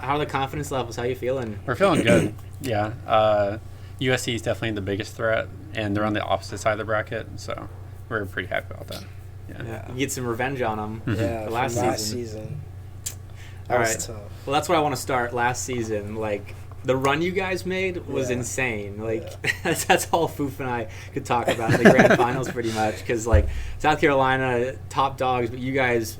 how are the confidence levels? How are you feeling? We're feeling good. Yeah. USC is definitely the biggest threat, and they're on the opposite side of the bracket, so we're pretty happy about that. Yeah. You get some revenge on them. Yeah, last season. All right. Tough. Well, that's where I want to start. Last season, like the run you guys made was insane. Like that's all Foof and I could talk about the grand finals pretty much, because like South Carolina top dogs, but you guys.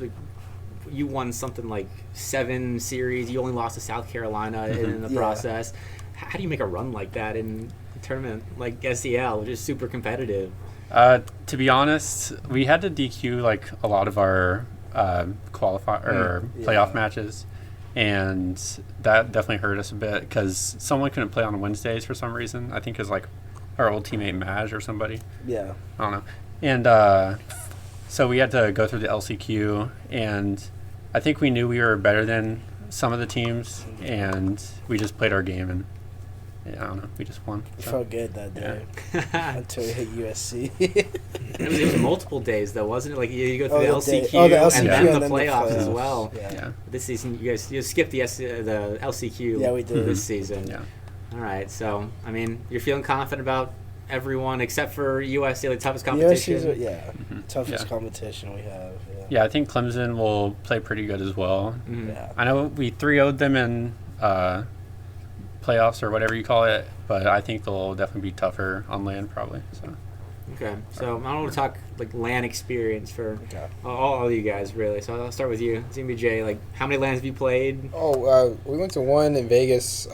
You won something like 7 series. You only lost to South Carolina in the process. How do you make a run like that in a tournament like SEL, which is super competitive? To be honest, we had to DQ like a lot of our playoff matches, and that definitely hurt us a bit because someone couldn't play on Wednesdays for some reason. I think it was like our old teammate Maj or somebody. Yeah. I don't know. And so we had to go through the LCQ, and I think we knew we were better than some of the teams, and we just played our game, and I don't know, we just won. It felt good that day until we hit USC. it was multiple days, though, wasn't it? Like you go through the LCQ, the LCQ and then the playoffs as well. Yeah. This season, you skipped the LCQ we did. this season. Yeah. All right, so, I mean, you're feeling confident about everyone except for USC, the toughest competition. Toughest competition we have. Yeah, I think Clemson will play pretty good as well. Yeah. I know we 3-0'd them in playoffs or whatever you call it, but I think they'll definitely be tougher on LAN probably. So. Okay, so I don't want to talk like LAN experience for all of you guys really. So I'll start with you, ZBJ. Like, how many LANs have you played? We went to one in Vegas.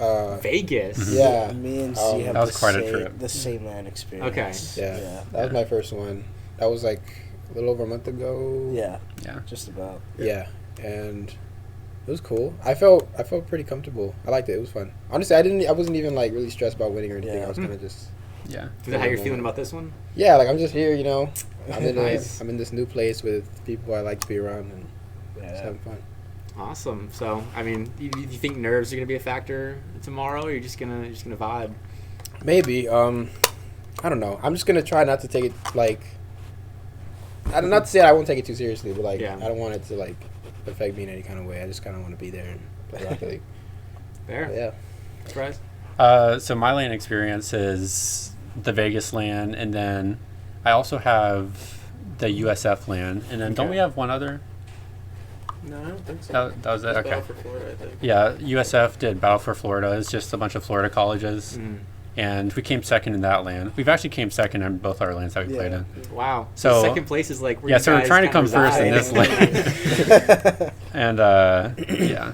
Vegas? Yeah. Me and Z have that was quite a trip. The same LAN experience. Okay. Yeah. That was my first one. That was like a little over a month ago. Yeah. Yeah. Just about. Yeah, and it was cool. I felt pretty comfortable. I liked it. It was fun. Honestly, I wasn't even like really stressed about winning or anything. I was kind of just. Yeah. Is that how you're feeling about this one? Yeah, like I'm just here, you know. I'm in Nice. I'm in this new place with people I like to be around and just having fun. Awesome. So, I mean, you think nerves are going to be a factor tomorrow, or you're just gonna vibe? Maybe. I don't know. I'm just gonna try not to take it like. I don't not to say I won't take it too seriously, but like I don't want it to like affect me in any kind of way. I just kind of want to be there and play Rocket League. Fair. But yeah. Surprise. So my LAN experience is the Vegas LAN, and then I also have the USF LAN, and then don't we have one other? No, I don't think so. That was it. Okay. Battle for Florida, I think. Yeah, USF did Battle for Florida. It's just a bunch of Florida colleges, and we came second in that LAN. We've actually came second in both our LANs that we played in. Wow. So second place is like where you so we're guys trying to come kinda first in reside. this LAN, and yeah.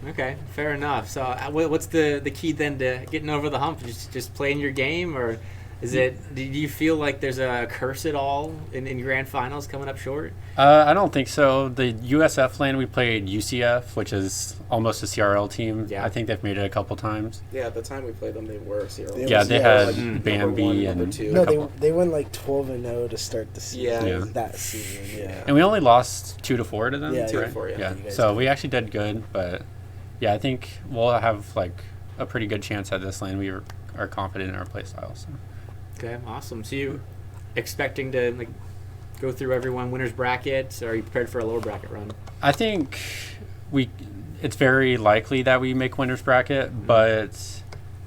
Okay, fair enough. So what's the key then to getting over the hump? Just playing your game, or is it? Do you feel like there's a curse at all in grand finals coming up short? I don't think so. The USF LAN we played UCF, which is almost a CRL team. Yeah. I think they've made it a couple times. Yeah, at the time we played them, they were CRL. Yeah, they had like Bambi number 1, and number 2. No, they went like 12-0 to start the season. Yeah. That season. Yeah. And we only lost 2-4 to them. Yeah, 2-4, yeah. You guys So did. we actually did good, but yeah, I think we'll have like a pretty good chance at this LAN. We are confident in our play style. So. Okay, awesome. So you expecting to like go through everyone winners bracket, or are you prepared for a lower bracket run? I think it's very likely that we make winners bracket, but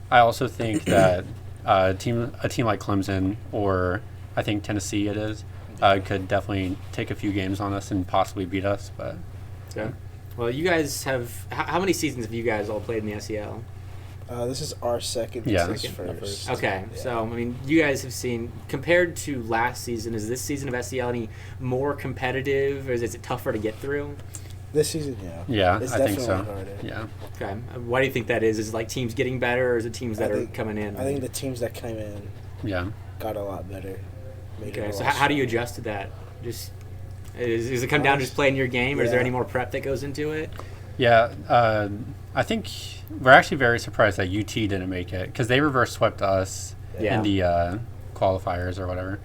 I also think that a team like Clemson, or I think Tennessee could definitely take a few games on us and possibly beat us. But Okay. Well, you guys have how many seasons have you guys all played in the SEL? This is our second. Yeah. This is first. Okay, Yeah. so I mean, you guys have seen, compared to last season, is this season of SEL any more competitive, or is it tougher to get through? This season, yeah. yeah, It's I think so. definitely harder. Yeah. Okay, why do you think that is? Is it like teams getting better, or is it teams that are coming in? I think the teams that came in Yeah. got a lot better. Okay, so how do you adjust to that? Just does it come down to just playing your game, or is there Yeah. any more prep that goes into it? Yeah, I think we're actually very surprised that UT didn't make it because they reverse swept us in the qualifiers or whatever,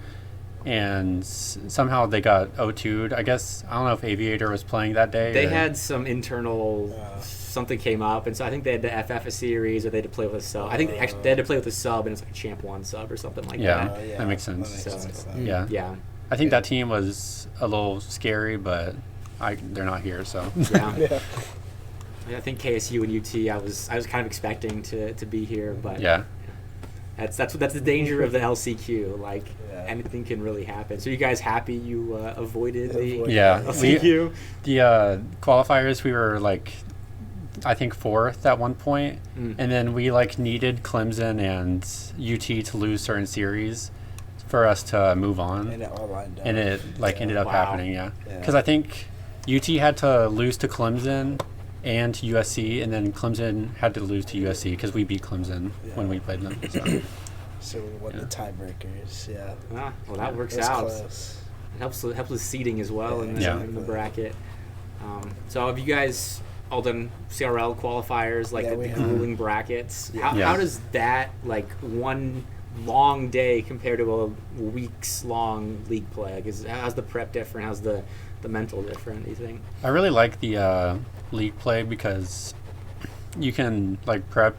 and somehow they got O2'd. I guess I don't know if Aviator was playing that day. They or, had some internal something came up, and so I think they had to FF a series, or they had to play with a sub. I think actually they had to play with a sub, and it's like a Champ 1 sub or something like that. Yeah, that makes sense. Yeah. Yeah, I think that team was a little scary, but they're not here, so Yeah. Yeah. I think KSU and UT. I was kind of expecting to be here, but Yeah. That's the danger of the LCQ. Like anything can really happen. So you guys happy you avoided the LCQ? The qualifiers, we were like, I think 4th at one point, and then we like needed Clemson and UT to lose certain series for us to move on, and it all lined up. And it ended up happening, because I think UT had to lose to Clemson and to USC, and then Clemson had to lose to USC because we beat Clemson when we played them. So we won the tiebreakers. Yeah. Ah, well, that works out. Close. It helps with seeding as well in the bracket. So have you guys all done CRL qualifiers, like the grueling brackets? How does that, like, one long day compared to a weeks long league play? Like, how's the prep different? How's the mental different, do you think? I really like the league play because you can like prep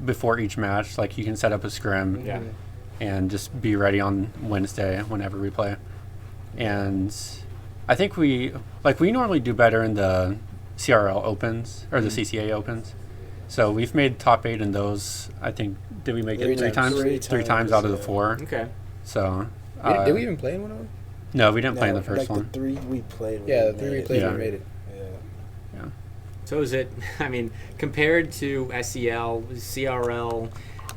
before each match. Like you can set up a scrim and just be ready on Wednesday whenever we play. And I think we normally do better in the CRL opens or the CCA opens. So we've made top 8 in those. I think, did we make it 3 times? 3 times out of the 4. Okay. So did we even play in one of them? No, we didn't play in the first one. The 3 we played. The 3 we played, we made it. Yeah. So is it, I mean, compared to SEL, CRL,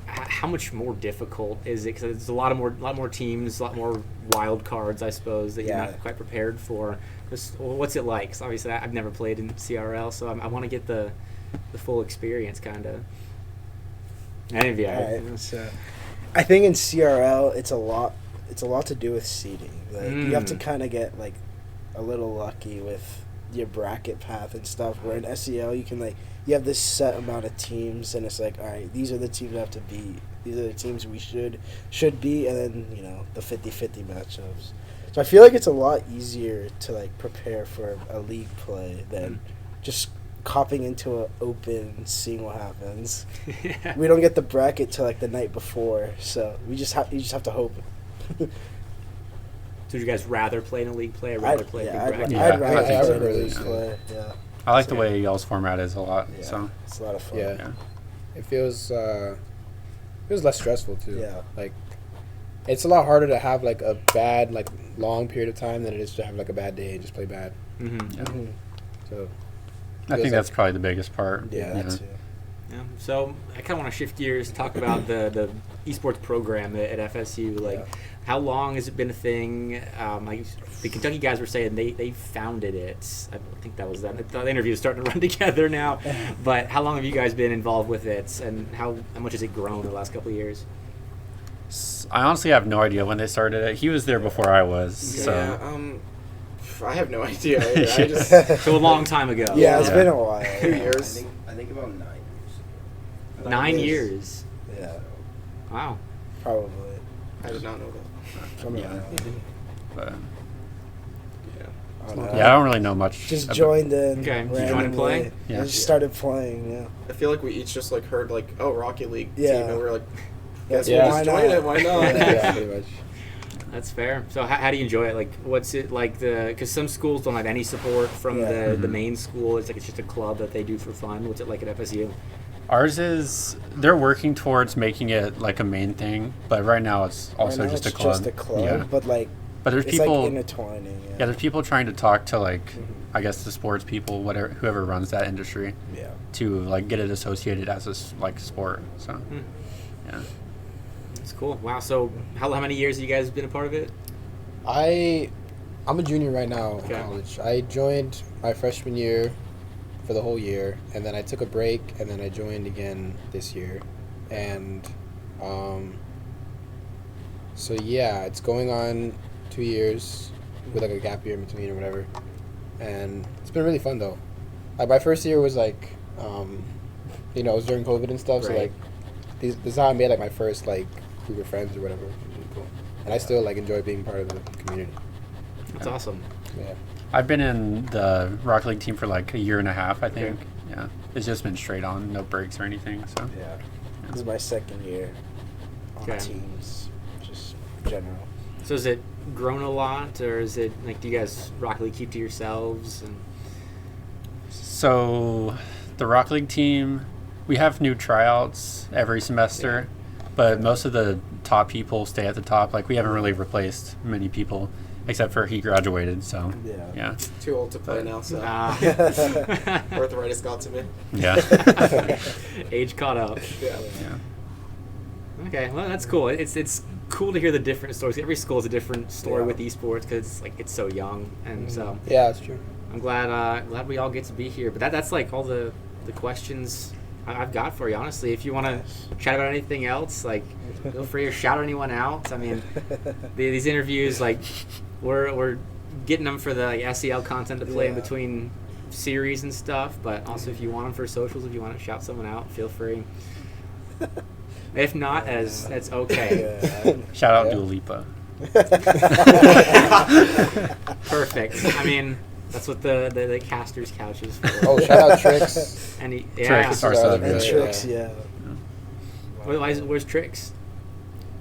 how much more difficult is it? Because there's a lot more teams, a lot more wild cards, I suppose, that you're not quite prepared for. What's it like? 'Cause obviously, I've never played in CRL, so I want to get the full experience, kind of. So I think in CRL, it's a lot to do with seeding. Like you have to kind of get like a little lucky with your bracket path and stuff. Where in SEL, you can you have this set amount of teams, and it's like, all right, these are the teams we have to beat. These are the teams we should be, and then the 50-50 matchups. So I feel like it's a lot easier to prepare for a league play than just copping into an open, seeing what happens. We don't get the bracket till the night before, so you just have to hope. So would you guys rather play in a league play or rather play a big bracket? I'd rather play in a league play. Yeah. I like the way y'all's format is a lot. Yeah, so it's a lot of fun. Yeah. It feels less stressful too. Yeah. It's a lot harder to have a bad long period of time than it is to have a bad day and just play bad. So I think that's probably the biggest part. Yeah, that too. Yeah. So I kind of want to shift gears, talk about the esports program at FSU. How long has it been a thing? The Kentucky guys were saying they founded it. I think that was that. The interview is starting to run together now. But how long have you guys been involved with it, and how much has it grown in the last couple of years? I honestly have no idea when they started it. He was there before I was. Yeah, so. I have no idea either. I just So a long time ago. Yeah, it's been a while. 2 years. I think about 9 years. 9 years. Yeah. Wow. Probably. I did not know that. Something like that. But, Yeah. I don't really know much. Just joined in. Okay. Did you join and play? Yeah. Just started playing. Yeah. I feel like we each just heard Rocket League Yeah. team, and we're like, That's Yeah. why just join it. Why not? yeah, pretty much. That's fair. So how do you enjoy it? What's it like? Because some schools don't have any support from the main school. It's it's just a club that they do for fun. What's it like at FSU? Ours is, they're working towards making it a main thing, but right now it's also just a club. Just a club, Yeah. but there's it's people intertwining. Yeah, there's people trying to talk to I guess the sports people, whoever runs that industry, Yeah. to get it associated as a sport. So, yeah. It's cool. Wow. So how many years have you guys been a part of it? I'm a junior right now in college. I joined my freshman year for the whole year, and then I took a break, and then I joined again this year. And so yeah, it's going on 2 years with a gap year in between or whatever. And it's been really fun though. My first year was it was during COVID and stuff, Right. so this is how I made my first group of friends or whatever, which is really cool. And I still enjoy being part of the community. That's awesome. Yeah. I've been in the Rocket League team for a year and a half, I think. Okay. Yeah. It's just been straight on, no breaks or anything. So, Yeah. This is my second year on Okay. teams, just general. So has it grown a lot, or is it do you guys Rocket League keep to yourselves? And So the Rock League team, we have new tryouts every semester, but most of the top people stay at the top. Like, we haven't really replaced many people, except for he graduated, so, yeah. Too old to play now, so. Arthritis got to me. Yeah. Age caught up. Yeah. Okay, well, that's cool. It's cool to hear the different stories. Every school is a different story with esports because it's so young, and so. Yeah, that's true. I'm glad we all get to be here. But that's like all the questions I've got for you. Honestly, if you want to chat about anything else, like, feel free to shout anyone out. I mean, these interviews, like, we're getting them for the SEL content to play in between series and stuff. But also, if you want them for socials, if you want to shout someone out, feel free. If not, that's okay. Shout out Dua Lipa. Perfect. I mean, that's what the caster's couch is for. Oh, shout out Trix. And Trix, our sub. And Trix, Where's Trix?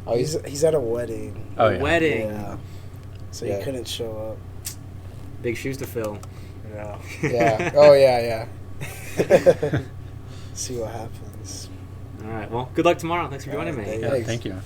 Oh, he's at a wedding. Oh, yeah. Wedding. Yeah. So he couldn't show up. Big shoes to fill. Yeah. Yeah. Oh, yeah. See what happens. All right. Well, good luck tomorrow. Thanks for joining me. Yeah, thank you.